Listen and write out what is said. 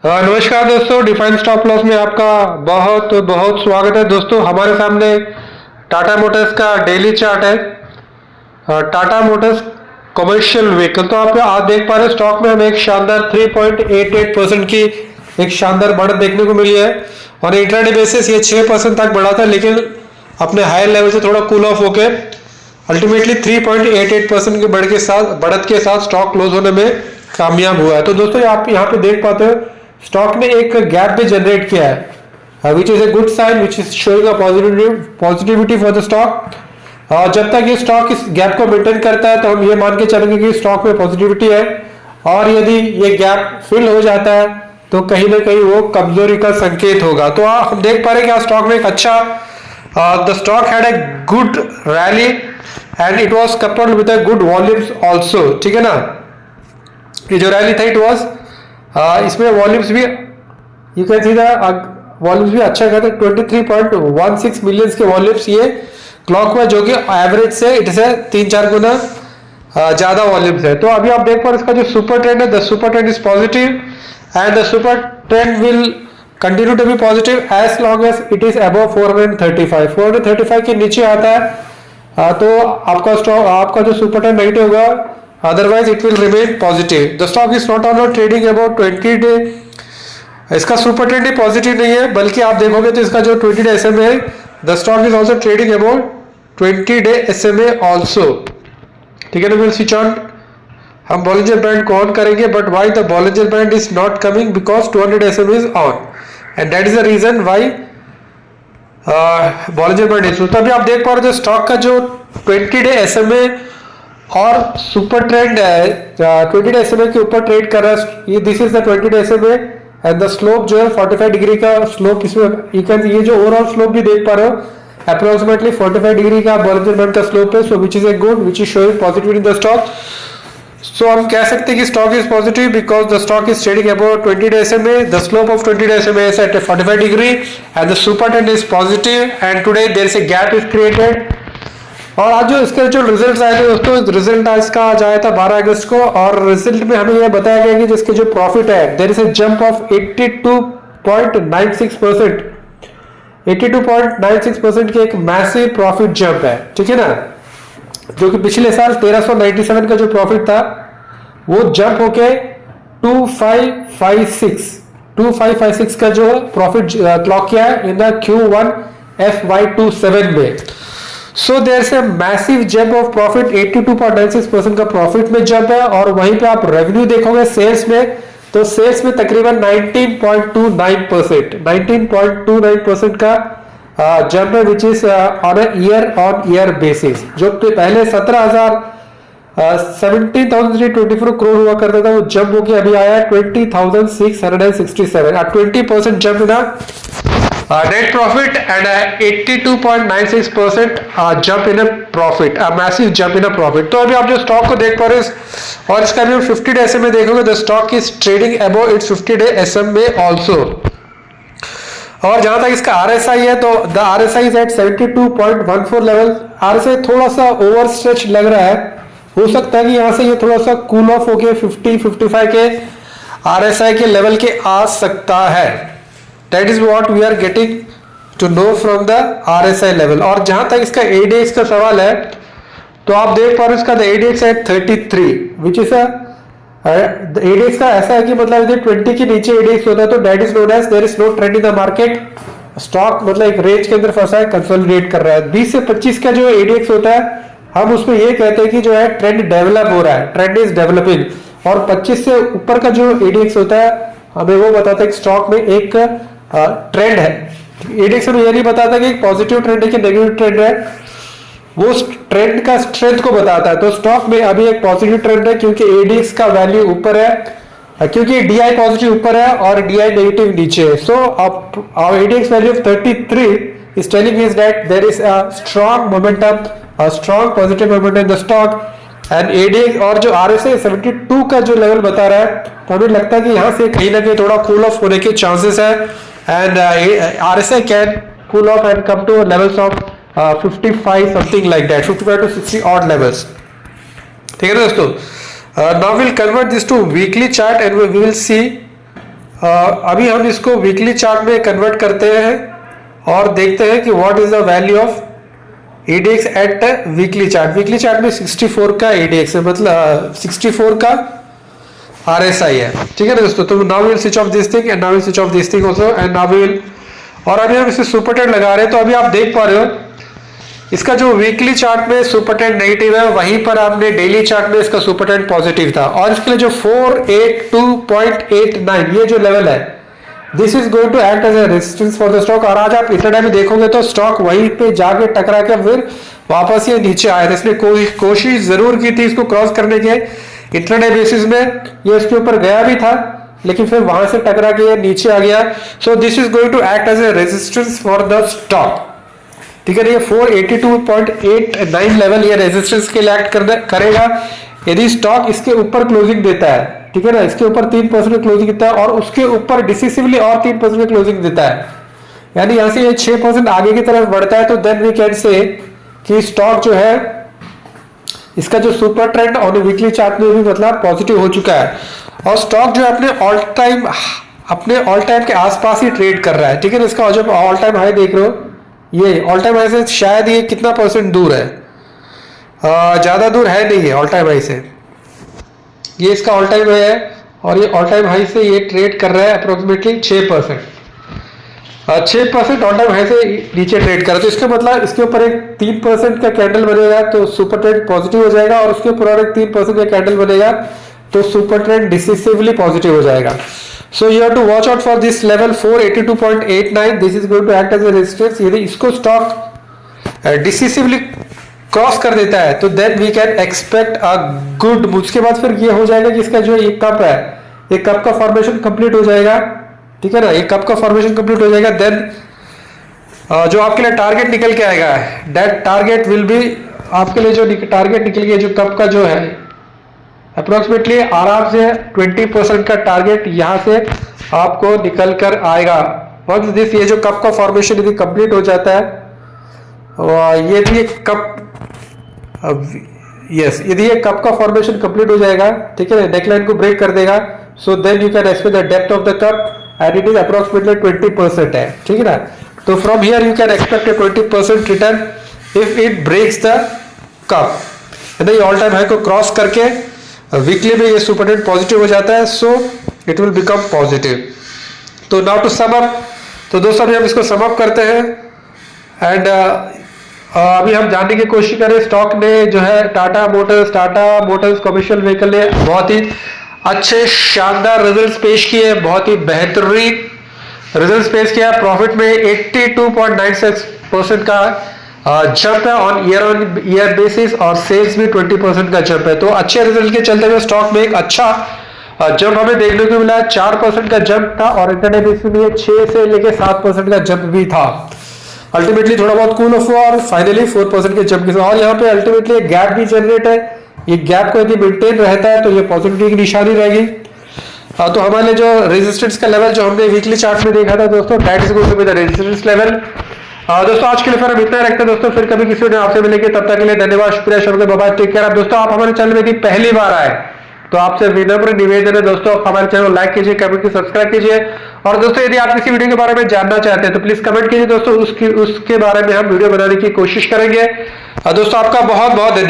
नमस्कार दोस्तों, define stop loss में आपका बहुत बहुत स्वागत है। दोस्तों हमारे सामने टाटा मोटर्स का डेली चार्ट है। टाटा मोटर्स कमर्शियल व्हीकल, तो आप देख पा रहे हैं स्टॉक में हमें एक शानदार 3.88% की एक शानदार बढ़त देखने को मिली है और इंट्राडे बेसिस ये 6% तक बढ़ा था, लेकिन अपने हाई लेवल से थोड़ा कूल ऑफ होके अल्टीमेटली 3.88% की बढ़त के साथ स्टॉक क्लोज होने में कामयाब हुआ है। तो दोस्तों आप यहाँ पे देख पाते हो स्टॉक ने एक गैप भी जनरेट किया है, which is a good sign, which is showing a positivity for the stock. जब तक ये स्टॉक इस गैप को मेंटेन करता है तो हम ये मान के चलेंगे कि स्टॉक में पॉजिटिविटी है, और यदि ये गैप फिल हो जाता है तो कहीं ना कहीं वो कमजोरी का संकेत होगा। तो हम देख पा रहे हैं कि स्टॉक में एक अच्छा the stock had a good rally and it was coupled with a good volumes also. ठीक है ना, ये जो रैली था इट वाज इसमें वॉल्यूम्स भी you can see the volumes भी अच्छा कहते हैं, 23.16 मिलियंस के वॉल्यूम्स ये क्लॉक में, जो कि एवरेज से इट से 3-4 गुना ज्यादा वॉल्यूम्स है। तो अभी आप देख पा रहे हैं इसका जो सुपर ट्रेंड है, the super trend is positive and the super trend will continue to be positive as long as it is above 435 के नीचे आता है तो आपका जो सुपर ट्रेंड नेगेटिव होगा, otherwise it will remain positive. The stock is not on trading about 20 day, इसका super trend ही पॉजिटिव नहीं है, बल्कि आप देखोगे तो इसका जो 20 डे SMA है, the stock is also trading about 20 day SMA also. ठीक है ना, विल स्विच ऑन, हम बॉलिंजर बैंड को ऑन करेंगे, but why the Bollinger band is not coming, because 200 SMA is on and that is the reason why Bollinger band is. तो अभी आप देख पा रहे हो स्टॉक का जो 20 डे SMA और सुपर ट्रेंड है 20 डे SMA के ऊपर ट्रेड कर रहा है, this is the 20 day SMA and the slope जो है 45 डिग्री का स्लोप, इसमें ये जो ओवरऑल स्लोप भी देख पा रहे हो अप्रोक्सीमेटली 45 डिग्री का बॉलिंजर बैंड का स्लोप है, so which is a good, which is showing positive in the stock. सो हम कह सकते हैं कि stock is positive because the stock is trading about 20 day SMA, the slope of 20 day SMA is at 45 degree and the super trend is positive and today there is a gap is created. और आज जो इसके जो results आए थे दोस्तों, result आज इसका आज आया था 12 अगस्त को, और रिजल्ट में हमें यह बताया गया कि जिसके जो प्रॉफिट है there is a jump of 82.96%, 82.96% की एक मैसिव प्रॉफिट जंप है। ठीक है ना, जो कि पिछले साल 1397 का जो प्रॉफिट था वो जंप होके 2556 का जो प्रॉफिट क्लॉक किया है इन द Q1 FY27 में। सो देयर से मैसिव जंप ऑफ प्रॉफिट, 82.96% का प्रॉफिट में जंप है, और वहीं पे आप रेवेन्यू देखोगे सेल्स में, तो सेल्स में तकरीबन 19.29% का जंप है, which is on on year basis. जो पहले 17,324 करोड़ हुआ करता था वो जंप होकर अभी आया है 20,667, 20% jump in net profit and 82.96% jump in a profit, a massive jump in a profit। तो अभी आप जो स्टॉक को देख पा रहे हैं और इसका भी 50 डे SMA देखोगे, the stock is trading above its 50 day SMA also. और जहां तक इसका RSI है तो the RSI is at 72.14 level. RSI थोड़ा सा ओवर स्ट्रेच लग रहा है, हो सकता है कि यहाँ से ये थोड़ा सा कूल ऑफ होके 50-55 के RSI के लेवल के आ सकता है। That is what we are getting to know from the RSI level। और जहां तक इसका ADX का सवाल है तो आप देख पा रहे हो इसका ADX है 33, विच इज ADX का ऐसा है कि मतलब यदि 20 के नीचे ADX होता है तो that is known as there is no trend in the market। Stock मतलब एक रेंज के अंदर फंसा है, कंसोलिडेट कर रहा है। 20 से 25 का जो ADX होता है हम उसमें ये कहते हैं कि जो है ट्रेंड डेवलप हो रहा है, ट्रेंड इज डेवलपिंग। और 25 से ऊपर का जो ADX होता है हमें वो बताता है कि स्टॉक में एक ट्रेंड है। एडेक्स में ये नहीं बताता कि एक पॉजिटिव ट्रेंड है कि नेगेटिव ट्रेंड है, वो ट्रेंड का स्ट्रेंथ को बताता है। तो स्टॉक में अभी एक पॉजिटिव ट्रेंड है क्योंकि एडेक्स का वैल्यू ऊपर है, क्योंकि DI पॉजिटिव ऊपर है और DI नेगेटिव नीचे है। सो our ADX value of 33 is telling us that there is a strong momentum, a strong positive momentum in the stock and ADX। और जो RSI 72 का जो लेवल बता रहा है तो हमें लगता है कि यहाँ से कहीं ना कहीं थोड़ा कूल ऑफ होने के चांसेस है and RSI can cool off and come to levels of 55 something like that, 55 to 60 odd levels। ठीक है ना दोस्तों, now we'll convert this to weekly chart and we will see अभी हम इसको वीकली चार्ट में कन्वर्ट करते हैं और देखते हैं कि what is the value of ADX at weekly chart. Weekly chart में 64 का ADX है, मतलब 64 का RSI है, ठीक है ना दोस्तों। तो now we will switch off this thing and now will switch off this thing also and now we will, और अभी हम इसे सुपर ट्रेंड लगा रहे हैं। तो अभी आप देख पा रहे हो इसका जो वीकली चार्ट में सुपर ट्रेंड नेगेटिव है, वहीं पर आपने डेली चार्ट में इसका सुपर ट्रेंड पॉजिटिव था। और इसके लिए जो 482.89 ये जो लेवल है, this is going to act as a resistance for the stock. और आज आप इंट्राडे में देखोगे तो स्टॉक वहीं पे जाके टकरा के फिर वापस ये नीचे आया था। इसने कोशिश जरूर की थी इसको क्रॉस करने के, इंट्राडे बेसिस में ये इसके ऊपर गया भी था, लेकिन फिर वहां से टकरा के ये नीचे आ गया। So this is going to act as a resistance for the stock, ठीक है। ये 482.89 लेवल ये रेजिस्टेंस के लिए एक्ट करेगा यदि स्टॉक इसके ऊपर क्लोजिंग देता है, ठीक है ना। इसके ऊपर 3% की क्लोजिंग देता है और उसके ऊपर डिसिसिवली और 3% की क्लोजिंग देता है, यानी यहां से ये 6% आगे की तरफ बढ़ता है, तो देन वी कैन से कि स्टॉक जो है इसका जो super trend on weekly chart में भी मतलब पॉजिटिव हो चुका है। और स्टॉक जो है अपने ऑल टाइम के आसपास ही ट्रेड कर रहा है, ठीक है ना। इसका जो ऑल टाइम हाई देख रहे हो, ये ऑल टाइम हाई से शायद ये कितना परसेंट दूर है, ज्यादा दूर है नहीं है ऑल टाइम हाई से। ये इसका ऑल टाइम हाई है और ये ऑल टाइम हाई से ये ट्रेड कर रहा है अप्रोक्सीमेटली 6%। 6% ऑल टाइम हाई से नीचे ट्रेड कर रहा है, तो इसका मतलब इसके ऊपर एक 3% का कैंडल बनेगा तो सुपर ट्रेंड पॉजिटिव हो जाएगा, और उसके ऊपर और एक 3% का कैंडल बनेगा तो सुपर ट्रेंड डिसिसिवली पॉजिटिव हो जाएगा। So you have to watch out for this level 482.89. This is going to act as a resistance. यदि इसको स्टॉक डिसिसिवली क्रॉस कर देता है तो then we can expect a good. उसके बाद फिर ये हो जाएगा कि इसका जो ये कप है, ये कप का फॉर्मेशन कंप्लीट हो जाएगा, ठीक है ना। ये कप का फॉर्मेशन कंप्लीट हो जाएगा, देन जो आपके लिए टारगेट निकल के आएगा, दैट टारगेट विल बी, आपके लिए जो टारगेट निकल गया जो कप का जो है अप्रोक्सीमेटली आराम से 20% का टारगेट यहां से आपको निकल कर आएगा। वंस दिस, ये जो कप का फॉर्मेशन यदि कंप्लीट हो जाता है, ये भी कप, यस, यदि ये कप का फॉर्मेशन कंप्लीट हो जाएगा, ठीक है, नेकलाइन को ब्रेक कर देगा, so then you can expect the depth of the cup and it is approximately 20% है, ठीक है ना। तो from here you can expect a 20% return if it breaks the cup, है ना। ऑल टाइम हाई को क्रॉस करके वीकली में ये सुपर ट्रेंड पॉजिटिव हो जाता है, so it will become positive. तो नाउ टू सम अप, तो दोस्तों अभी हम इसको सम अप करते हैं एंड अभी हम जानने की कोशिश करें स्टॉक ने जो है टाटा मोटर्स कमर्शियल व्हीकल ने बहुत ही अच्छे शानदार रिजल्ट्स पेश किए, बहुत ही बेहतरीन रिजल्ट्स पेश किया। प्रॉफिट में 82.96% का जंप है ऑन ईयर बेसिस, और सेल्स भी 20% का जंप है। तो अच्छे रिजल्ट के चलते हुए स्टॉक में एक अच्छा जंप हमें देखने को मिला। 4% का जंप था और इंटरडे बेसिस में 6 से लेके 7% का जंप भी था। अल्टीमेटली थोड़ा बहुत कूल ऑफ हुआ और फाइनली 4% के जंप के साथ, और यहाँ पे अल्टीमेटली एक गैप भी जनरेट है। ये गैप को यदि मेंटेन रहता है तो ये पॉजिटिविटी की निशानी रहेगी। तो हमारे जो रेजिस्टेंस का लेवल जो हमने वीकली चार्ट में देखा था दोस्तों, that is going to be the resistance level. दोस्तों आज के लिए फिर हम इतना रखते हैं दोस्तों, फिर कभी किसी ने आपसे मिलेंगे, तब तक के लिए धन्यवाद, शुक्रिया, शुक्रिया, बाय, टेक केयर। दोस्तों आप हमारे चैनल में यदि पहली बार आए तो आपसे विनम्र निवेदन है दोस्तों, हमारे चैनल को लाइक कीजिए, कमेंट कीजिए, सब्सक्राइब कीजिए। और दोस्तों यदि आप किसी वीडियो के बारे में जानना चाहते हैं तो प्लीज कमेंट कीजिए दोस्तों, उसके बारे में हम वीडियो बनाने की कोशिश करेंगे। दोस्तों आपका बहुत बहुत